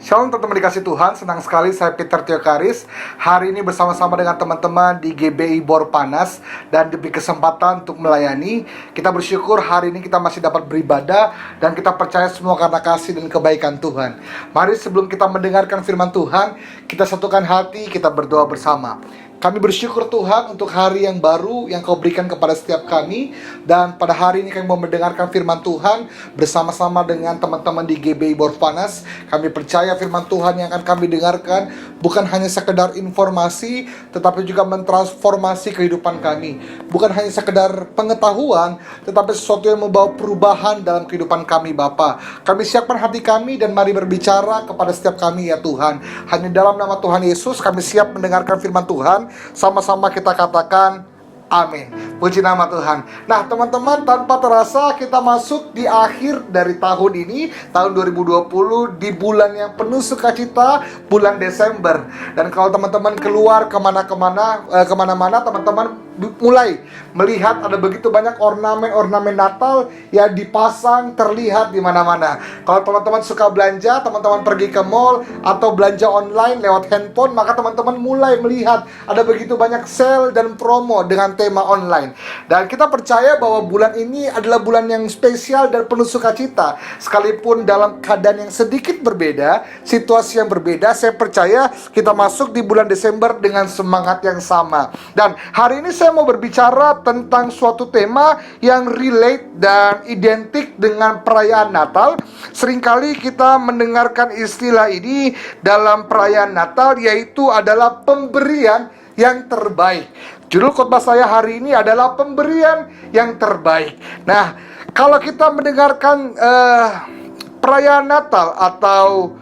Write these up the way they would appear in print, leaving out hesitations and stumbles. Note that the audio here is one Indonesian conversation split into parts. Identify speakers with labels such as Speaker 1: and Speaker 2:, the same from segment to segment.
Speaker 1: Shalom teman-teman dikasih Tuhan, senang sekali saya Peter Theokaris. Hari ini bersama-sama dengan teman-teman di GBI Bor Panas dan diberi kesempatan untuk melayani. Kita bersyukur hari ini kita masih dapat beribadah dan kita percaya semua karena kasih dan kebaikan Tuhan. Mari sebelum kita mendengarkan firman Tuhan, kita satukan hati, kita berdoa bersama. Kami bersyukur Tuhan untuk hari yang baru yang Kau berikan kepada setiap kami. Dan pada hari ini kami mau mendengarkan firman Tuhan bersama-sama dengan teman-teman di GBI Bor Panas. Kami percaya firman Tuhan yang akan kami dengarkan bukan hanya sekedar informasi, tetapi juga mentransformasi kehidupan kami. Bukan hanya sekedar pengetahuan, tetapi sesuatu yang membawa perubahan dalam kehidupan kami Bapa. Kami siapkan hati kami dan mari berbicara kepada setiap kami ya Tuhan. Hanya dalam nama Tuhan Yesus kami siap mendengarkan firman Tuhan. Sama-sama kita katakan amin. Puji nama Tuhan. Nah teman-teman, tanpa terasa kita masuk di akhir dari tahun ini, tahun 2020, di bulan yang penuh sukacita, bulan Desember. Dan kalau teman-teman keluar kemana-mana, teman-teman mulai melihat ada begitu banyak ornamen-ornamen Natal yang dipasang terlihat di mana-mana. Kalau teman-teman suka belanja, teman-teman pergi ke mall atau belanja online lewat handphone, maka teman-teman mulai melihat ada begitu banyak sale dan promo dengan tema online. Dan kita percaya bahwa bulan ini adalah bulan yang spesial dan penuh sukacita. Sekalipun dalam keadaan yang sedikit berbeda, situasi yang berbeda, saya percaya kita masuk di bulan Desember dengan semangat yang sama. Dan hari ini saya mau berbicara tentang suatu tema yang relate dan identik dengan perayaan Natal. Seringkali kita mendengarkan istilah ini dalam perayaan Natal, yaitu adalah pemberian yang terbaik. Judul khotbah saya hari ini adalah pemberian yang terbaik. Nah, kalau kita mendengarkan perayaan Natal atau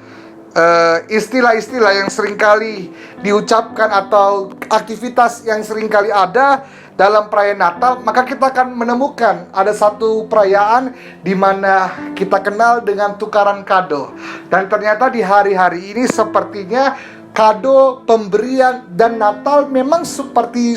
Speaker 1: istilah-istilah yang seringkali diucapkan atau aktivitas yang seringkali ada dalam perayaan Natal, maka kita akan menemukan ada satu perayaan di mana kita kenal dengan tukaran kado. Dan ternyata di hari-hari ini sepertinya kado, pemberian, dan Natal memang seperti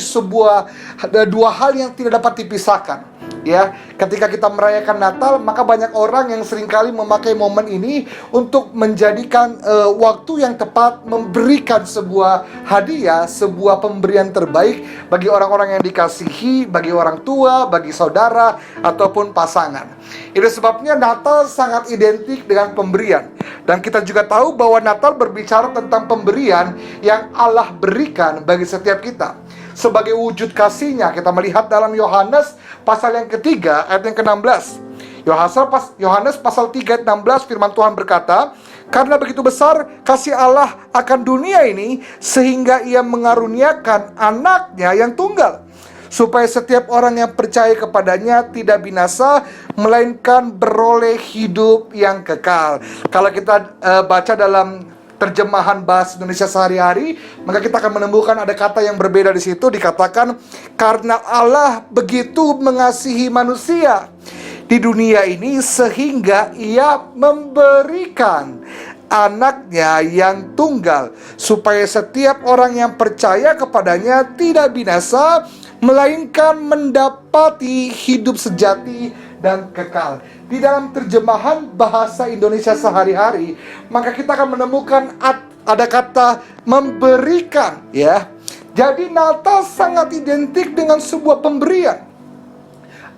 Speaker 1: dua hal yang tidak dapat dipisahkan. Ya, ketika kita merayakan Natal, maka banyak orang yang seringkali memakai momen ini untuk menjadikan waktu yang tepat memberikan sebuah hadiah, sebuah pemberian terbaik bagi orang-orang yang dikasihi, bagi orang tua, bagi saudara, ataupun pasangan. Itu sebabnya Natal sangat identik dengan pemberian. Dan kita juga tahu bahwa Natal berbicara tentang pemberian yang Allah berikan bagi setiap kita. Sebagai wujud kasih-Nya, kita melihat dalam Yohanes pasal yang ketiga ayat yang ke-16. Yohanes pasal 3 ayat 16, firman Tuhan berkata, "Karena begitu besar kasih Allah akan dunia ini, sehingga Ia mengaruniakan anaknya yang tunggal, supaya setiap orang yang percaya kepadanya tidak binasa, melainkan beroleh hidup yang kekal." Kalau kita baca dalam terjemahan bahasa Indonesia sehari-hari, maka kita akan menemukan ada kata yang berbeda di situ. Dikatakan, karena Allah begitu mengasihi manusia di dunia ini, sehingga Ia memberikan anaknya yang tunggal, supaya setiap orang yang percaya kepadanya tidak binasa, melainkan mendapati hidup sejati dan kekal. Di dalam terjemahan bahasa Indonesia sehari-hari, maka kita akan menemukan ada kata memberikan, ya. Jadi Natal sangat identik dengan sebuah pemberian.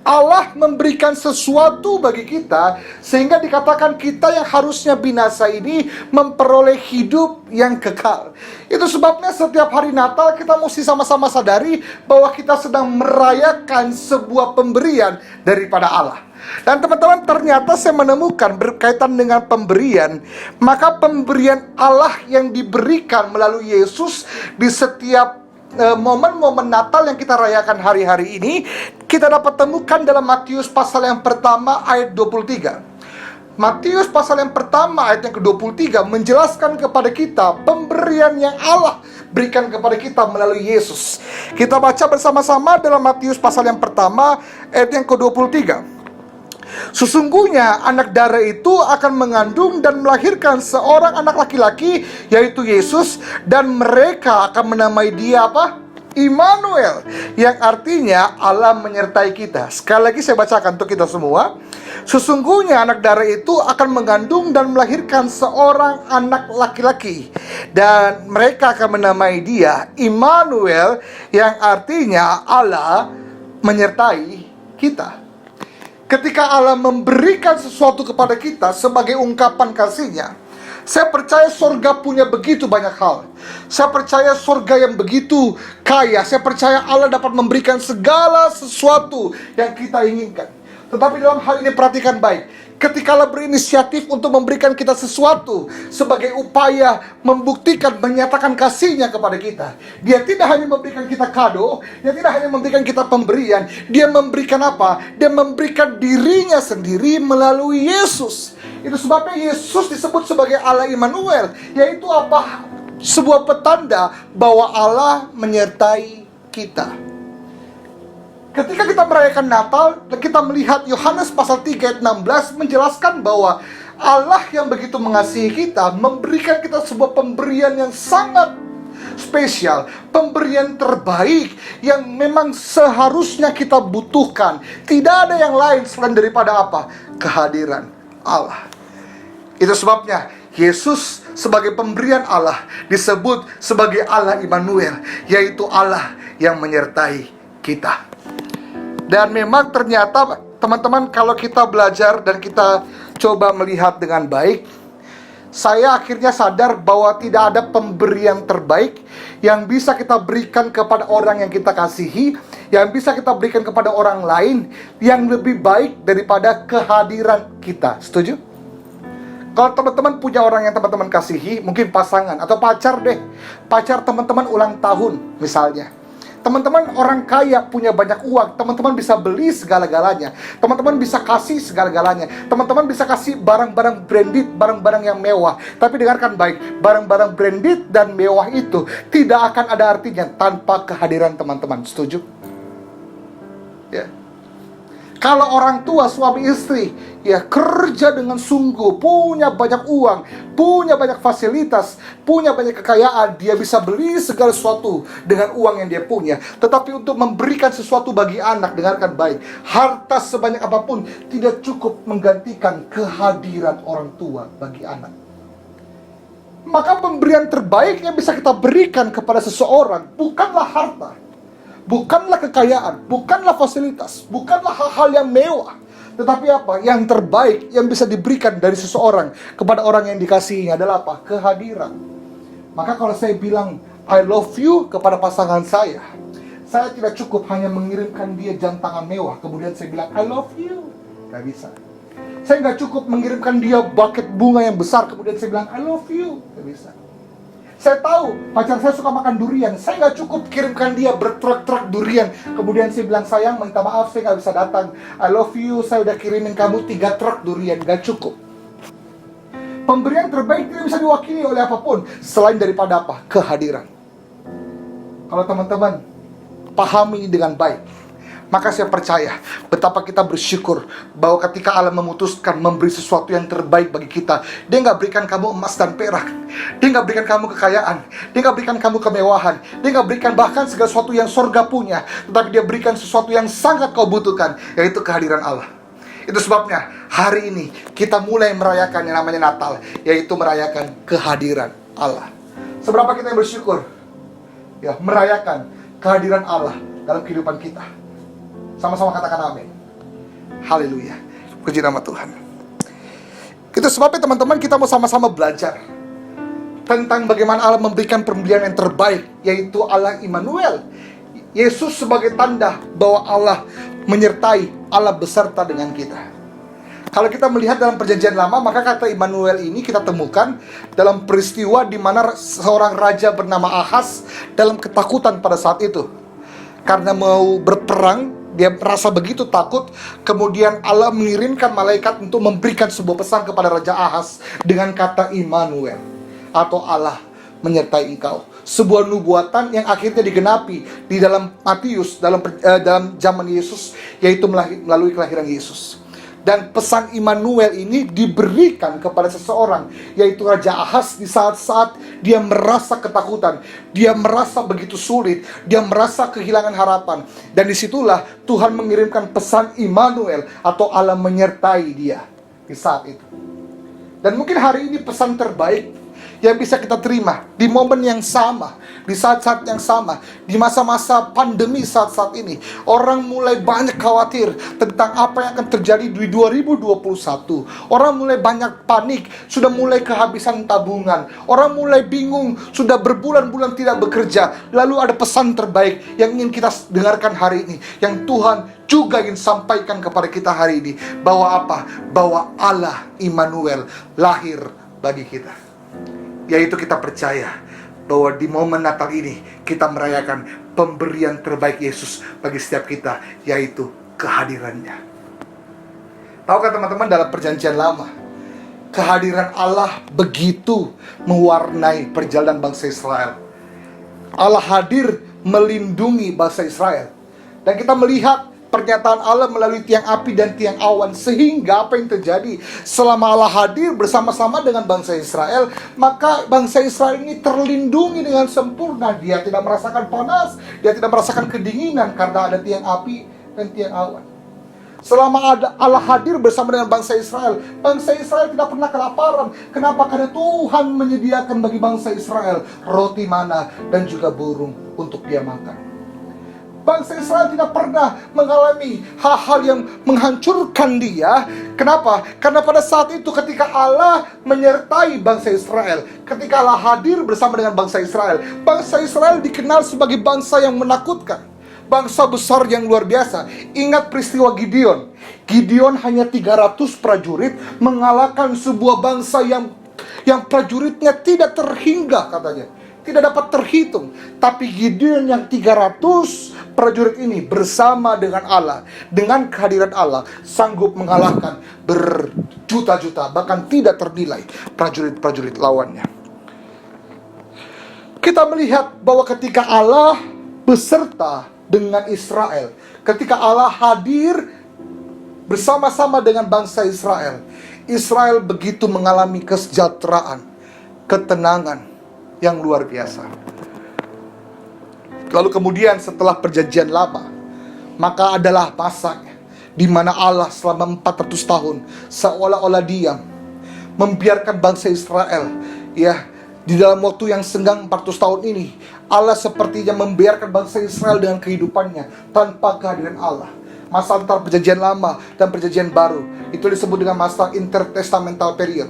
Speaker 1: Allah memberikan sesuatu bagi kita, sehingga dikatakan kita yang harusnya binasa ini memperoleh hidup yang kekal. Itu sebabnya setiap hari Natal kita mesti sama-sama sadari bahwa kita sedang merayakan sebuah pemberian daripada Allah. Dan teman-teman, ternyata saya menemukan berkaitan dengan pemberian, maka pemberian Allah yang diberikan melalui Yesus di setiap momen-momen Natal yang kita rayakan hari-hari ini, kita dapat temukan dalam Matius pasal yang pertama ayat 23. Matius pasal yang pertama ayat yang ke-23 menjelaskan kepada kita pemberian yang Allah berikan kepada kita melalui Yesus. Kita baca bersama-sama dalam Matius pasal yang pertama ayat yang ke-23. "Sesungguhnya anak darah itu akan mengandung dan melahirkan seorang anak laki-laki, yaitu Yesus, dan mereka akan menamai dia" apa? Immanuel, yang artinya Allah menyertai kita. Sekali lagi saya bacakan untuk kita semua. Sesungguhnya anak darah itu akan mengandung dan melahirkan seorang anak laki-laki, dan mereka akan menamai dia Immanuel, yang artinya Allah menyertai kita. Ketika Allah memberikan sesuatu kepada kita sebagai ungkapan kasih-Nya, saya percaya surga punya begitu banyak hal. Saya percaya surga yang begitu kaya. Saya percaya Allah dapat memberikan segala sesuatu yang kita inginkan. Tetapi dalam hal ini perhatikan baik. Ketika Allah berinisiatif untuk memberikan kita sesuatu sebagai upaya membuktikan, menyatakan kasih-Nya kepada kita, Dia tidak hanya memberikan kita kado, Dia tidak hanya memberikan kita pemberian, Dia memberikan apa? Dia memberikan diri-Nya sendiri melalui Yesus. Itu sebabnya Yesus disebut sebagai Allah Immanuel, yaitu apa? Sebuah petanda bahwa Allah menyertai kita. Ketika kita merayakan Natal, kita melihat Yohanes pasal 3 ayat 16 menjelaskan bahwa Allah yang begitu mengasihi kita memberikan kita sebuah pemberian yang sangat spesial, pemberian terbaik yang memang seharusnya kita butuhkan. Tidak ada yang lain selain daripada apa? Kehadiran Allah. Itu sebabnya Yesus sebagai pemberian Allah disebut sebagai Allah Immanuel, yaitu Allah yang menyertai kita. Dan memang ternyata teman-teman, kalau kita belajar dan kita coba melihat dengan baik, saya akhirnya sadar bahwa tidak ada pemberian terbaik yang bisa kita berikan kepada orang yang kita kasihi, yang bisa kita berikan kepada orang lain, yang lebih baik daripada kehadiran kita. Setuju? Kalau teman-teman punya orang yang teman-teman kasihi, mungkin pasangan atau pacar deh, pacar teman-teman ulang tahun misalnya. Teman-teman orang kaya punya banyak uang, teman-teman bisa beli segala-galanya, teman-teman bisa kasih segala-galanya, teman-teman bisa kasih barang-barang branded, barang-barang yang mewah. Tapi dengarkan baik, barang-barang branded dan mewah itu tidak akan ada artinya tanpa kehadiran teman-teman. Setuju? Ya. Kalau orang tua, suami istri, ya kerja dengan sungguh, punya banyak uang, punya banyak fasilitas, punya banyak kekayaan, dia bisa beli segala sesuatu dengan uang yang dia punya. Tetapi untuk memberikan sesuatu bagi anak, dengarkan baik, harta sebanyak apapun tidak cukup menggantikan kehadiran orang tua bagi anak. Maka pemberian terbaik yang bisa kita berikan kepada seseorang bukanlah harta, bukanlah kekayaan, bukanlah fasilitas, bukanlah hal-hal yang mewah. Tetapi apa? Yang terbaik yang bisa diberikan dari seseorang kepada orang yang dikasihinya adalah apa? Kehadiran. Maka kalau saya bilang I love you kepada pasangan saya tidak cukup hanya mengirimkan dia jam tangan mewah kemudian saya bilang I love you. Gak bisa. Saya nggak cukup mengirimkan dia buket bunga yang besar kemudian saya bilang I love you. Gak bisa. Saya tahu pacar saya suka makan durian, saya nggak cukup kirimkan dia bertruk-truk durian kemudian saya bilang sayang minta maaf saya nggak bisa datang, I love you, saya udah kirimin kamu 3 truk durian. Gak cukup. Pemberian terbaik tidak bisa diwakili oleh apapun selain daripada apa? Kehadiran. Kalau teman-teman pahami dengan baik, maka saya percaya betapa kita bersyukur bahwa ketika Allah memutuskan memberi sesuatu yang terbaik bagi kita, Dia nggak berikan kamu emas dan perak, Dia nggak berikan kamu kekayaan, Dia nggak berikan kamu kemewahan, Dia nggak berikan bahkan segala sesuatu yang sorga punya, tetapi Dia berikan sesuatu yang sangat kau butuhkan, yaitu kehadiran Allah. Itu sebabnya hari ini kita mulai merayakan yang namanya Natal, yaitu merayakan kehadiran Allah. Seberapa kita yang bersyukur ya merayakan kehadiran Allah dalam kehidupan kita. Sama-sama katakan amin. Haleluya. Puji nama Tuhan. Itu sebabnya teman-teman kita mau sama-sama belajar tentang bagaimana Allah memberikan pemberian yang terbaik, yaitu Allah Immanuel. Yesus sebagai tanda bahwa Allah menyertai, Allah beserta dengan kita. Kalau kita melihat dalam perjanjian lama, maka kata Immanuel ini kita temukan dalam peristiwa di mana seorang raja bernama Ahaz dalam ketakutan pada saat itu. Karena mau berperang, dia merasa begitu takut. Kemudian Allah mengirimkan malaikat untuk memberikan sebuah pesan kepada Raja Ahaz dengan kata Immanuel, atau Allah menyertai engkau. Sebuah nubuatan yang akhirnya digenapi di dalam Matius, dalam zaman Yesus, yaitu melalui kelahiran Yesus. Dan pesan Immanuel ini diberikan kepada seseorang, yaitu Raja Ahaz, di saat-saat dia merasa ketakutan, dia merasa begitu sulit, dia merasa kehilangan harapan. Dan disitulah Tuhan mengirimkan pesan Immanuel, atau Allah menyertai dia di saat itu. Dan mungkin hari ini pesan terbaik yang bisa kita terima di momen yang sama, di saat-saat yang sama, di masa-masa pandemi saat-saat ini. Orang mulai banyak khawatir tentang apa yang akan terjadi di 2021. Orang mulai banyak panik, sudah mulai kehabisan tabungan. Orang mulai bingung, sudah berbulan-bulan tidak bekerja. Lalu ada pesan terbaik yang ingin kita dengarkan hari ini, yang Tuhan juga ingin sampaikan kepada kita hari ini. Bahwa apa? Bahwa Allah Immanuel lahir bagi kita. Yaitu kita percaya bahwa di momen Natal ini kita merayakan pemberian terbaik Yesus bagi setiap kita, yaitu kehadirannya. Tahukah teman-teman, dalam perjanjian lama, kehadiran Allah begitu mewarnai perjalanan bangsa Israel. Allah hadir melindungi bangsa Israel. Dan kita melihat pernyataan Allah melalui tiang api dan tiang awan. Sehingga apa yang terjadi? Selama Allah hadir bersama-sama dengan bangsa Israel, maka bangsa Israel ini terlindungi dengan sempurna. Dia tidak merasakan panas, dia tidak merasakan kedinginan, karena ada tiang api dan tiang awan. Selama Allah hadir bersama dengan bangsa Israel tidak pernah kelaparan. Kenapa? Karena Tuhan menyediakan bagi bangsa Israel roti mana dan juga burung untuk dia makan. Bangsa Israel tidak pernah mengalami hal-hal yang menghancurkan dia. Kenapa? Karena pada saat itu ketika Allah menyertai bangsa Israel, ketika Allah hadir bersama dengan bangsa Israel dikenal sebagai bangsa yang menakutkan, bangsa besar yang luar biasa. Ingat peristiwa Gideon. Gideon hanya 300 prajurit mengalahkan sebuah bangsa yang prajuritnya tidak terhingga, katanya, tidak dapat terhitung. Tapi Gideon yang 300 prajurit ini bersama dengan Allah, dengan kehadiran Allah, sanggup mengalahkan berjuta-juta, bahkan tidak ternilai prajurit-prajurit lawannya. Kita melihat bahwa ketika Allah beserta dengan Israel, ketika Allah hadir bersama-sama dengan bangsa Israel, Israel begitu mengalami kesejahteraan, ketenangan yang luar biasa. Lalu kemudian setelah perjanjian lama, maka adalah masa di mana Allah selama 400 tahun seolah-olah diam, membiarkan bangsa Israel, di dalam waktu yang senggang 400 tahun ini, Allah sepertinya membiarkan bangsa Israel dengan kehidupannya tanpa kehadiran Allah. Masa antara perjanjian lama dan perjanjian baru itu disebut dengan masa intertestamental period,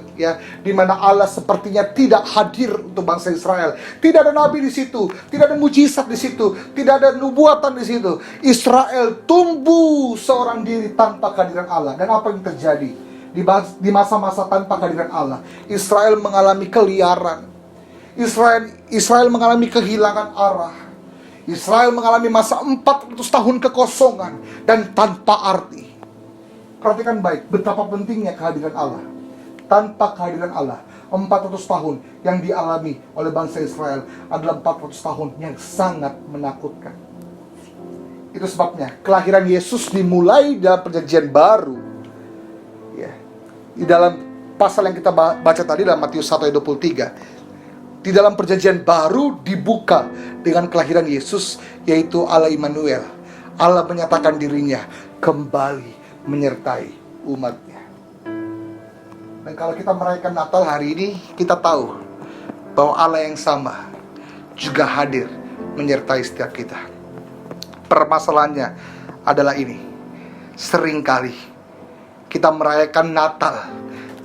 Speaker 1: di mana Allah sepertinya tidak hadir untuk bangsa Israel. Tidak ada nabi di situ, tidak ada mujizat di situ, tidak ada nubuatan di situ. Israel tumbuh seorang diri tanpa kehadiran Allah. Dan apa yang terjadi di masa-masa tanpa kehadiran Allah? Israel mengalami keliaran. Israel mengalami kehilangan arah. Israel mengalami masa 400 tahun kekosongan dan tanpa arti. Perhatikan baik betapa pentingnya kehadiran Allah. Tanpa kehadiran Allah, 400 tahun yang dialami oleh bangsa Israel adalah 400 tahun yang sangat menakutkan. Itu sebabnya kelahiran Yesus dimulai dalam perjanjian baru. Di dalam pasal yang kita baca tadi dalam Matius 1 ayat 23. Di dalam perjanjian baru dibuka dengan kelahiran Yesus, yaitu Allah Immanuel. Allah menyatakan dirinya kembali menyertai umatnya. Dan kalau kita merayakan Natal hari ini, kita tahu bahwa Allah yang sama juga hadir menyertai setiap kita. Permasalahannya adalah ini. Seringkali kita merayakan Natal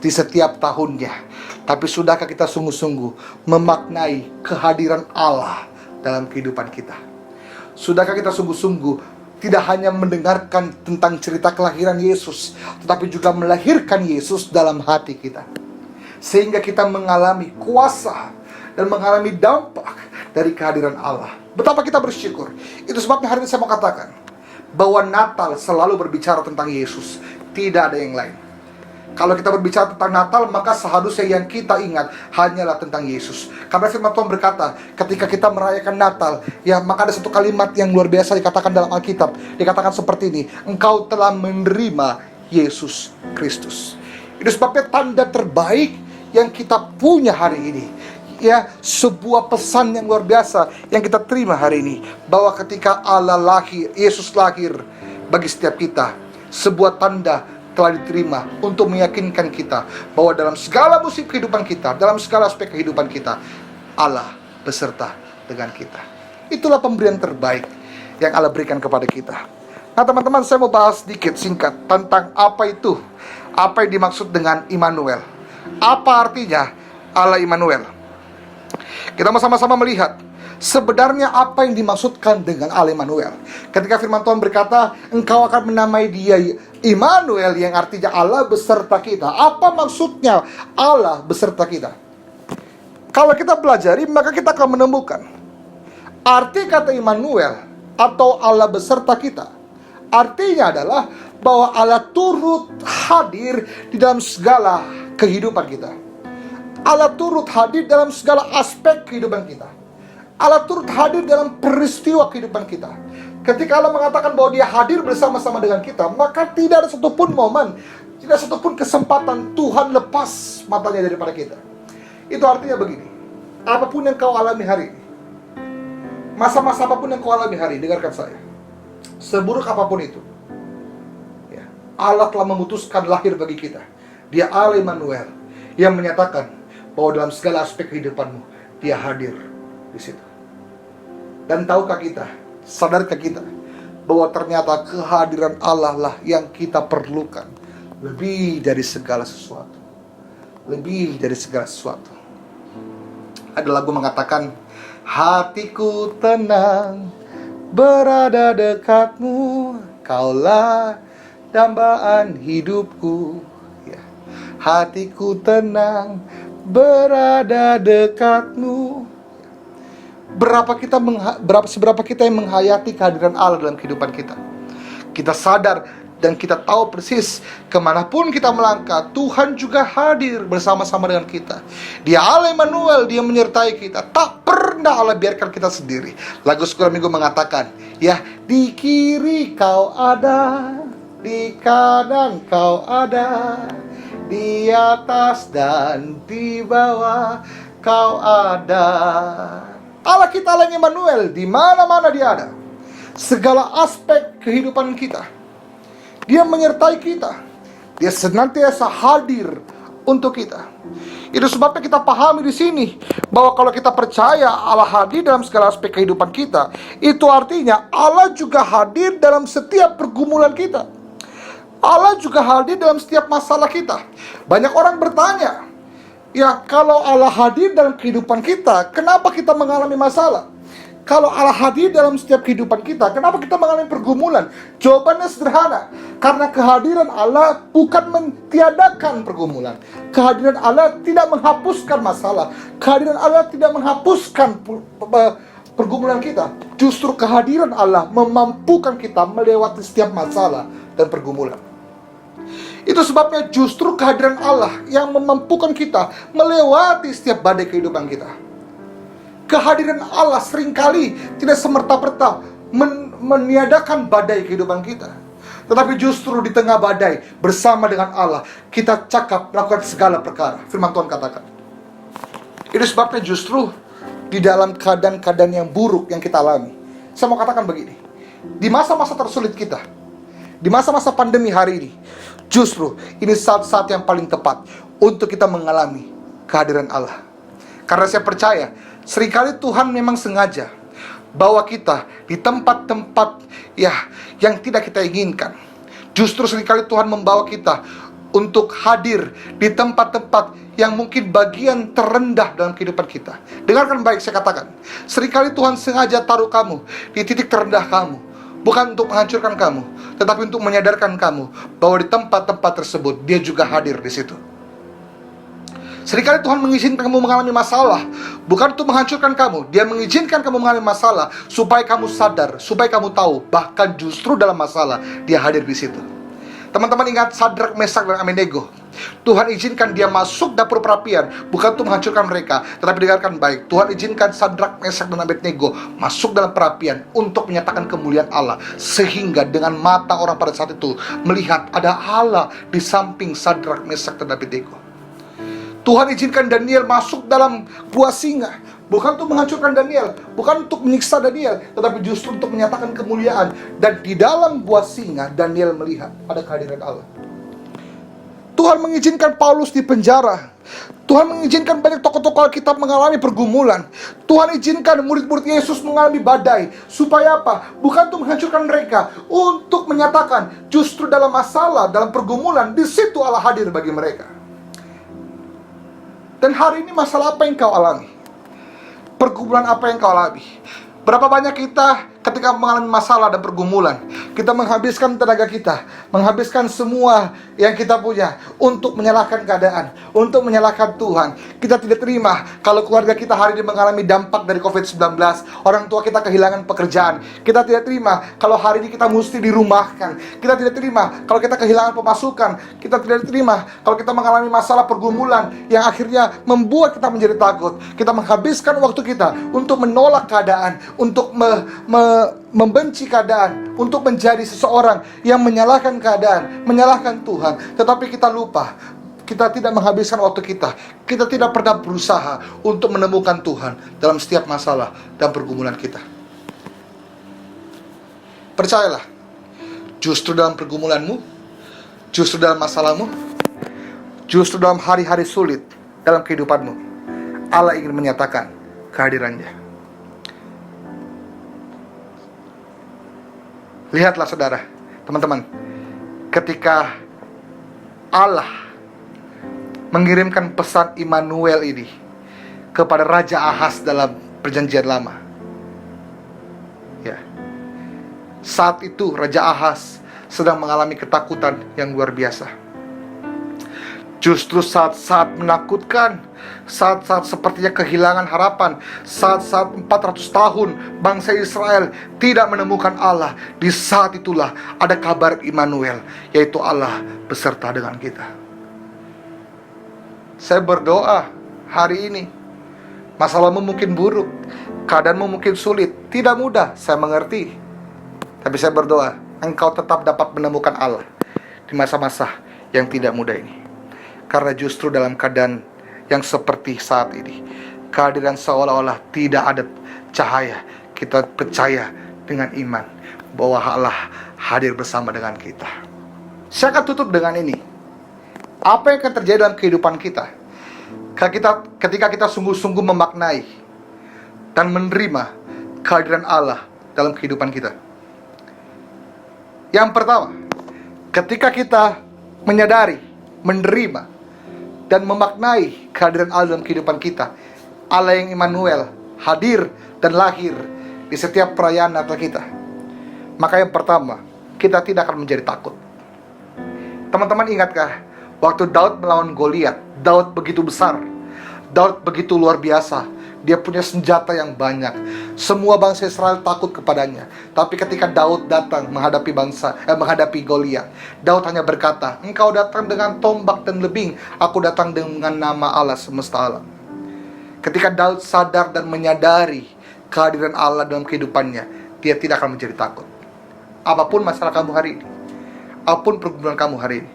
Speaker 1: di setiap tahunnya, tapi sudahkah kita sungguh-sungguh memaknai kehadiran Allah dalam kehidupan kita? Sudahkah kita sungguh-sungguh tidak hanya mendengarkan tentang cerita kelahiran Yesus, tetapi juga melahirkan Yesus dalam hati kita, sehingga kita mengalami kuasa dan mengalami dampak dari kehadiran Allah? Betapa kita bersyukur. Itu sebabnya hari ini saya mau katakan bahwa Natal selalu berbicara tentang Yesus, tidak ada yang lain. Kalau kita berbicara tentang Natal, maka seharusnya yang kita ingat hanyalah tentang Yesus. Karena firman Tuhan berkata, ketika kita merayakan Natal, maka ada satu kalimat yang luar biasa dikatakan dalam Alkitab. Dikatakan seperti ini, engkau telah menerima Yesus Kristus. Itu sebabnya tanda terbaik yang kita punya hari ini, ya, sebuah pesan yang luar biasa yang kita terima hari ini, bahwa ketika Allah lahir, Yesus lahir bagi setiap kita, sebuah tanda telah diterima untuk meyakinkan kita bahwa dalam segala musim kehidupan kita, dalam segala aspek kehidupan kita, Allah beserta dengan kita. Itulah pemberian terbaik yang Allah berikan kepada kita. Nah teman-teman, saya mau bahas sedikit singkat tentang apa yang dimaksud dengan Immanuel. Apa artinya Allah Immanuel? Kita mau sama-sama melihat sebenarnya apa yang dimaksudkan dengan Allah Immanuel. Ketika firman Tuhan berkata, engkau akan menamai dia Immanuel, yang artinya Allah beserta kita. Apa maksudnya Allah beserta kita? Kalau kita pelajari, maka kita akan menemukan arti kata Immanuel atau Allah beserta kita. Artinya adalah bahwa Allah turut hadir di dalam segala kehidupan kita. Allah turut hadir dalam segala aspek kehidupan kita. Allah turut hadir dalam peristiwa kehidupan kita. Ketika Allah mengatakan bahwa dia hadir bersama-sama dengan kita, maka tidak ada satupun momen, tidak satupun kesempatan Tuhan lepas matanya daripada kita. Itu artinya begini, apapun yang kau alami hari ini, masa-masa apapun yang kau alami hari ini, dengarkan saya, seburuk apapun itu, ya, Allah telah memutuskan lahir bagi kita. Dia Allah Immanuel yang menyatakan bahwa dalam segala aspek kehidupanmu dia hadir di situ. Dan tahukah kita, sadarkah kita bahwa ternyata kehadiran Allah lah yang kita perlukan lebih dari segala sesuatu. Lebih dari segala sesuatu. Ada lagu mengatakan, hatiku tenang berada dekatmu, kaulah dambaan hidupku. Ya. Hatiku tenang berada dekatmu. Seberapa kita yang menghayati kehadiran Allah dalam kehidupan kita. Kita sadar dan kita tahu persis kemanapun kita melangkah, Tuhan juga hadir bersama-sama dengan kita. Dia Allah Immanuel, dia menyertai kita. Tak pernah Allah biarkan kita sendiri. Lagu sekolah minggu mengatakan, ya, di kiri kau ada, di kanan kau ada, di atas dan di bawah kau ada. Allah kita, Allah Immanuel, di mana-mana dia ada. Segala aspek kehidupan kita, dia menyertai kita. Dia senantiasa hadir untuk kita. Itu sebabnya kita pahami di sini bahwa kalau kita percaya Allah hadir dalam segala aspek kehidupan kita, itu artinya Allah juga hadir dalam setiap pergumulan kita. Allah juga hadir dalam setiap masalah kita. Banyak orang bertanya, ya, kalau Allah hadir dalam kehidupan kita, kenapa kita mengalami masalah? Kalau Allah hadir dalam setiap kehidupan kita, kenapa kita mengalami pergumulan? Jawabannya sederhana. Karena kehadiran Allah bukan mentiadakan pergumulan. Kehadiran Allah tidak menghapuskan masalah. Kehadiran Allah tidak menghapuskan pergumulan kita. Justru kehadiran Allah memampukan kita melewati setiap masalah dan pergumulan. Itu sebabnya justru kehadiran Allah yang memampukan kita melewati setiap badai kehidupan kita. Kehadiran Allah seringkali tidak semerta-merta meniadakan badai kehidupan kita. Tetapi justru di tengah badai, bersama dengan Allah, kita cakap melakukan segala perkara. Firman Tuhan katakan. Itu sebabnya justru di dalam keadaan-keadaan yang buruk yang kita alami, saya mau katakan begini, di masa-masa tersulit kita, di masa-masa pandemi hari ini, justru ini saat-saat yang paling tepat untuk kita mengalami kehadiran Allah. Karena saya percaya, seringkali Tuhan memang sengaja bawa kita di tempat-tempat yang tidak kita inginkan. Justru seringkali Tuhan membawa kita untuk hadir di tempat-tempat yang mungkin bagian terendah dalam kehidupan kita. Dengarkan baik saya katakan, seringkali Tuhan sengaja taruh kamu di titik terendah kamu, bukan untuk menghancurkan kamu, tetapi untuk menyadarkan kamu bahwa di tempat-tempat tersebut Dia juga hadir di situ. Seringkali Tuhan mengizinkan kamu mengalami masalah, bukan untuk menghancurkan kamu. Dia mengizinkan kamu mengalami masalah supaya kamu sadar, supaya kamu tahu, bahkan justru dalam masalah Dia hadir di situ. Teman-teman ingat Sadrak, Mesak, dan Abednego. Tuhan izinkan dia masuk dapur perapian, bukan untuk menghancurkan mereka, tetapi dengarkan baik, Tuhan izinkan Sadrak, Mesak, dan Abednego masuk dalam perapian untuk menyatakan kemuliaan Allah, sehingga dengan mata orang pada saat itu melihat ada Allah di samping Sadrak, Mesak, dan Abednego. Tuhan izinkan Daniel masuk dalam gua singa, bukan untuk menghancurkan Daniel, bukan untuk menyiksa Daniel, tetapi justru untuk menyatakan kemuliaan. Dan di dalam gua singa, Daniel melihat ada kehadiran Allah. Tuhan mengizinkan Paulus di penjara. Tuhan mengizinkan banyak tokoh-tokoh Alkitab mengalami pergumulan. Tuhan izinkan murid-murid Yesus mengalami badai. Supaya apa? Bukan untuk menghancurkan mereka, untuk menyatakan justru dalam masalah, dalam pergumulan, di situ Allah hadir bagi mereka. Dan hari ini masalah apa yang kau alami? Pergumulan apa yang kau alami? Berapa banyak kita ketika mengalami masalah dan pergumulan, kita menghabiskan tenaga kita, menghabiskan semua yang kita punya untuk menyalahkan keadaan, untuk menyalahkan Tuhan. Kita tidak terima kalau keluarga kita hari ini mengalami dampak dari COVID-19, orang tua kita kehilangan pekerjaan. Kita tidak terima kalau hari ini kita mesti dirumahkan. Kita tidak terima kalau kita kehilangan pemasukan. Kita tidak terima kalau kita mengalami masalah pergumulan yang akhirnya membuat kita menjadi takut. Kita menghabiskan waktu kita untuk menolak keadaan, untuk membenci keadaan, untuk menjadi seseorang yang menyalahkan keadaan, menyalahkan Tuhan. Tetapi kita lupa, kita tidak menghabiskan waktu kita. Kita tidak pernah berusaha untuk menemukan Tuhan dalam setiap masalah dan pergumulan kita. Percayalah, justru dalam pergumulanmu, justru dalam masalahmu, justru dalam hari-hari sulit dalam kehidupanmu, Allah ingin menyatakan kehadirannya. Lihatlah saudara, teman-teman, ketika Allah mengirimkan pesan Immanuel ini kepada Raja Ahaz dalam perjanjian lama, ya, saat itu Raja Ahaz sedang mengalami ketakutan yang luar biasa. Justru saat-saat menakutkan, saat-saat sepertinya kehilangan harapan, saat-saat 400 tahun bangsa Israel tidak menemukan Allah, di saat itulah ada kabar Immanuel, yaitu Allah beserta dengan kita. Saya berdoa hari ini, masalahmu mungkin buruk, keadaanmu mungkin sulit, tidak mudah, saya mengerti. Tapi saya berdoa, engkau tetap dapat menemukan Allah di masa-masa yang tidak mudah ini. Karena justru dalam keadaan yang seperti saat ini, kehadiran seolah-olah tidak ada cahaya, kita percaya dengan iman bahwa Allah hadir bersama dengan kita. Saya akan tutup dengan ini. Apa yang akan terjadi dalam kehidupan kita ketika kita sungguh-sungguh memaknai dan menerima kehadiran Allah dalam kehidupan kita? Yang pertama, ketika kita menyadari, menerima dan memaknai kehadiran Allah dalam kehidupan kita, Allah yang Immanuel hadir dan lahir di setiap perayaan Natal kita, maka yang pertama, kita tidak akan menjadi takut. Teman-teman ingatkah waktu Daud melawan Goliat? Daud begitu besar, Daud begitu luar biasa, dia punya senjata yang banyak. Semua bangsa Israel takut kepadanya. Tapi ketika Daud datang menghadapi Goliat, Daud hanya berkata, engkau datang dengan tombak dan lebing, aku datang dengan nama Allah semesta alam. Ketika Daud sadar dan menyadari kehadiran Allah dalam kehidupannya, dia tidak akan menjadi takut. Apapun masalah kamu hari ini, apapun pergumulan kamu hari ini,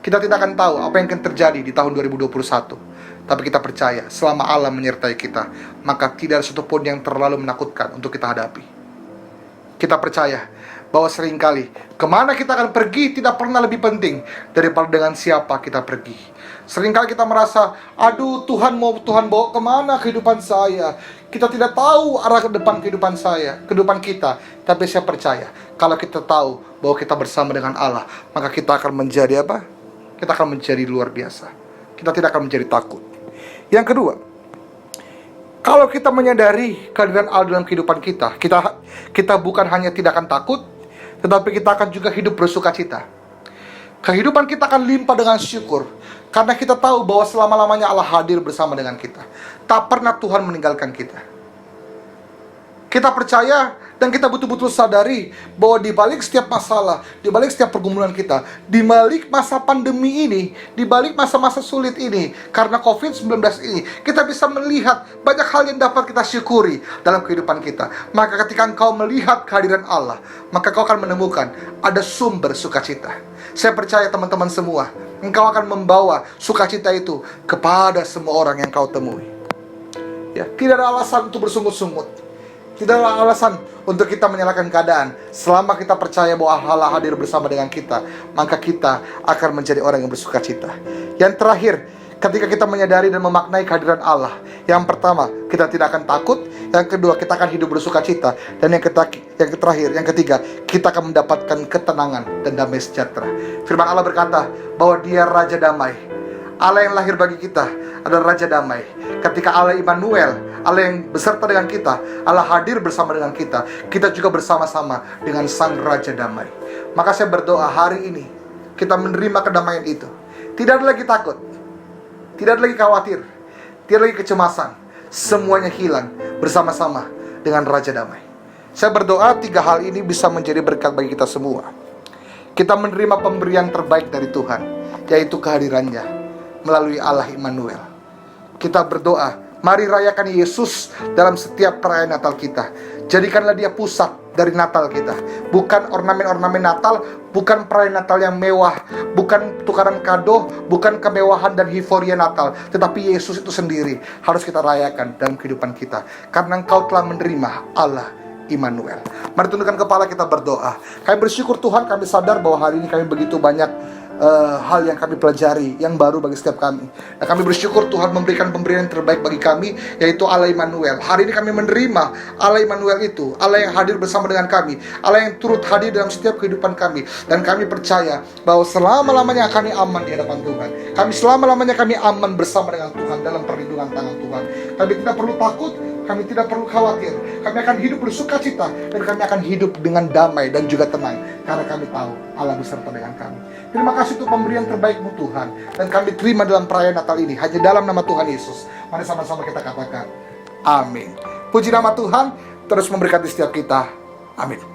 Speaker 1: kita tidak akan tahu apa yang akan terjadi di tahun 2021. Tapi kita percaya, selama Allah menyertai kita, maka tidak ada satupun yang terlalu menakutkan untuk kita hadapi. Kita percaya bahwa seringkali kemana kita akan pergi tidak pernah lebih penting daripada dengan siapa kita pergi. Seringkali kita merasa, aduh Tuhan bawa kemana kehidupan saya. Kita tidak tahu arah ke depan kehidupan kita. Tapi saya percaya, kalau kita tahu bahwa kita bersama dengan Allah, maka kita akan menjadi apa? Kita akan menjadi luar biasa. Kita tidak akan menjadi takut. Yang kedua, kalau kita menyadari kehadiran Allah dalam kehidupan kita bukan hanya tidak akan takut, tetapi kita akan juga hidup bersukacita. Kehidupan kita akan limpah dengan syukur, karena kita tahu bahwa selama-lamanya Allah hadir bersama dengan kita. Tak pernah Tuhan meninggalkan kita. Kita percaya dan kita betul-betul sadari bahwa di balik setiap masalah, di balik setiap pergumulan kita, di balik masa pandemi ini, di balik masa-masa sulit ini, karena COVID-19 ini, kita bisa melihat banyak hal yang dapat kita syukuri dalam kehidupan kita. Maka ketika engkau melihat kehadiran Allah, maka kau akan menemukan ada sumber sukacita. Saya percaya teman-teman semua, engkau akan membawa sukacita itu kepada semua orang yang kau temui. Ya, tidak ada alasan untuk bersungut-sungut. Tidak ada alasan untuk kita menyalahkan keadaan. Selama kita percaya bahwa Allah hadir bersama dengan kita, maka kita akan menjadi orang yang bersukacita. Yang terakhir, ketika kita menyadari dan memaknai kehadiran Allah, yang pertama, kita tidak akan takut. Yang kedua, kita akan hidup bersukacita. Dan yang terakhir, yang ketiga, kita akan mendapatkan ketenangan dan damai sejahtera. Firman Allah berkata bahwa Dia Raja Damai. Allah yang lahir bagi kita adalah Raja Damai. Ketika Allah Immanuel, Allah yang beserta dengan kita, Allah hadir bersama dengan kita, kita juga bersama-sama dengan Sang Raja Damai. Maka saya berdoa hari ini kita menerima kedamaian itu. Tidak ada lagi takut, tidak ada lagi khawatir, tidak ada lagi kecemasan. Semuanya hilang bersama-sama dengan Raja Damai. Saya berdoa 3 hal ini bisa menjadi berkat bagi kita semua. Kita menerima pemberian terbaik dari Tuhan, yaitu kehadirannya melalui Allah Immanuel. Kita berdoa, mari rayakan Yesus dalam setiap perayaan Natal kita. Jadikanlah Dia pusat dari Natal kita. Bukan ornamen-ornamen Natal, bukan perayaan Natal yang mewah, bukan tukaran kado, bukan kemewahan dan euforia Natal, tetapi Yesus itu sendiri harus kita rayakan dalam kehidupan kita. Karena Engkau telah menerima Allah Immanuel. Mari tundukkan kepala, kita berdoa. Kami bersyukur Tuhan, kami sadar bahwa hari ini kami begitu banyak hal yang kami pelajari, yang baru bagi setiap kami. Dan kami bersyukur Tuhan memberikan pemberian yang terbaik bagi kami, yaitu Allah Immanuel. Hari ini kami menerima Allah Immanuel itu, Allah yang hadir bersama dengan kami, Allah yang turut hadir dalam setiap kehidupan kami. Dan kami percaya bahwa selama-lamanya kami aman di hadapan Tuhan. Selama-lamanya kami aman bersama dengan Tuhan dalam perlindungan tangan Tuhan. Kami tidak perlu takut, kami tidak perlu khawatir. Kami akan hidup bersukacita, dan kami akan hidup dengan damai dan juga tenang, karena kami tahu Allah beserta dengan kami. Terima kasih untuk pemberian terbaik-Mu Tuhan, dan kami terima dalam perayaan Natal ini hanya dalam nama Tuhan Yesus. Mari sama-sama kita katakan amin. Puji nama Tuhan, terus memberkati setiap kita. Amin.